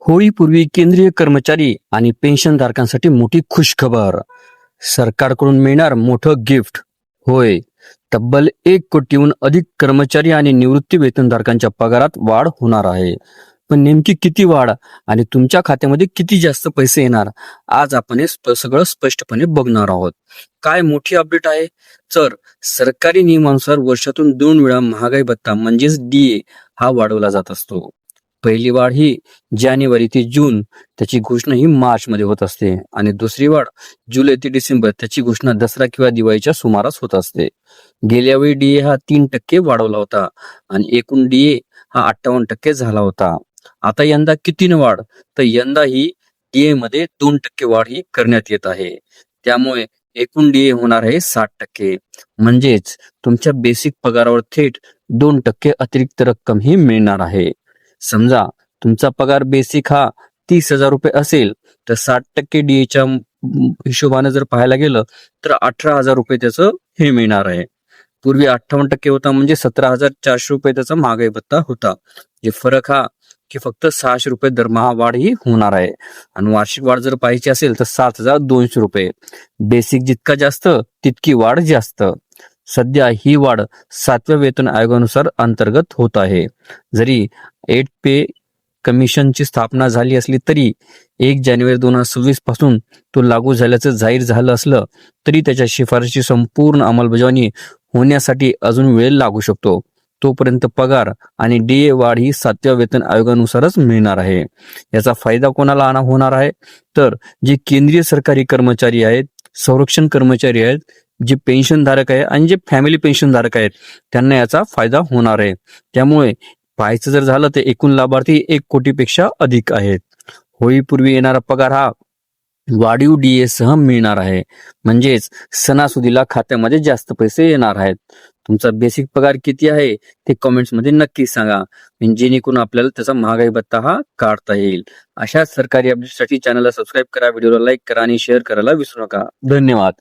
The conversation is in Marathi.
होळीपूर्वी केंद्रीय कर्मचारी आणि पेन्शनधारकांसाठी मोठी खुशखबर. सरकारकडून मिळणार मोठं गिफ्ट. होय, तब्बल 1 कोटीहून अधिक कर्मचारी आणि निवृत्ती वेतनधारकांच्या पगारात वाढ होणार आहे. पण नेमकी किती वाढ आणि तुमच्या खात्यामध्ये किती जास्त पैसे येणार, आज आपण हे सगळं स्पष्टपणे बघणार आहोत. काय मोठी अपडेट आहे? तर सरकारी नियमानुसार वर्षातून 2 वेळा महागाई भत्ता म्हणजेच DA हा वाढवला जात असतो. पहिली वाढ ही जानेवारी ते जून, त्याची घोषणा ही मार्च मध्ये होत असते आणि दुसरी वाढ जुलै ते डिसेंबर, त्याची घोषणा दसरा किंवा दिवाळीच्या सुमारास होत असते. गेल्या वेळी DA हा 3% वाढवला होता आणि एकूण DA हा 58% झाला होता. आता यंदा कितीने वाढ? तर यंदा ही DA मध्ये 2% वाढ ही करण्यात येत आहे. त्यामुळे एकूण DA होणार आहे 60%. म्हणजेच तुमच्या बेसिक पगारावर थेट 2% अतिरिक्त रक्कम ही मिळणार आहे. समजा तुमचा पगार बेसिक हा 30,000 रुपये असेल तर 60% DAच्या हिशोबाने जर पाहायला गेलं तर 18,000 रुपये त्याचं हे मिळणार आहे. पूर्वी 58% होता म्हणजे 17,400 रुपये त्याचा महागाई भत्ता होता. जे फरक हा की फक्त 600 रुपये दरमहा वाढ ही होणार आहे. आणि वार्षिक वाढ जर पाहायची असेल तर 7,200 रुपये. बेसिक जितका जास्त तितकी वाढ जास्त. सध्या ही वाढ 7व्या वेतन आयोगानुसार अंतर्गत होत आहे. जरी 8 पे कमिशनची स्थापना झाली असली तरी 1 जानेवारी 2026 पासून तो लागू झाल्याचं जाहीर झालं असलं तरी त्याच्या शिफारशी संपूर्ण अंमलबजावणी होण्यासाठी अजून वेळ लागू शकतो. तोपर्यंत पगार आणि DA वाढ ही 7व्या वेतन आयोगानुसारच मिळणार आहे. याचा फायदा कोणाला होणार आहे? तर जे केंद्रीय सरकारी कर्मचारी आहेत, संरक्षण कर्मचारी आहेत, जे पेन्शनधारक आहे आणि जे फॅमिली पेन्शनधारक आहेत, त्यांना याचा फायदा होणार आहे. त्यामुळे पाहायचं जर झालं तर एकूण लाभार्थी 1 कोटीपेक्षा अधिक आहेत. होळीपूर्वी येणारा पगार हा वाढीव DA सह मिळणार आहे. म्हणजेच सणासुदीला खात्यामध्ये जास्त पैसे येणार आहेत. तुमचा बेसिक पगार किती आहे ते कमेंट्स मध्ये नक्की सांगा, जेणेकरून आपल्याला त्याचा महागाई भत्ता हा काढता येईल. अशा सरकारी अपडेटसाठी चॅनलला सबस्क्राईब करा, व्हिडिओला लाईक करा आणि शेअर करायला विसरू नका. धन्यवाद.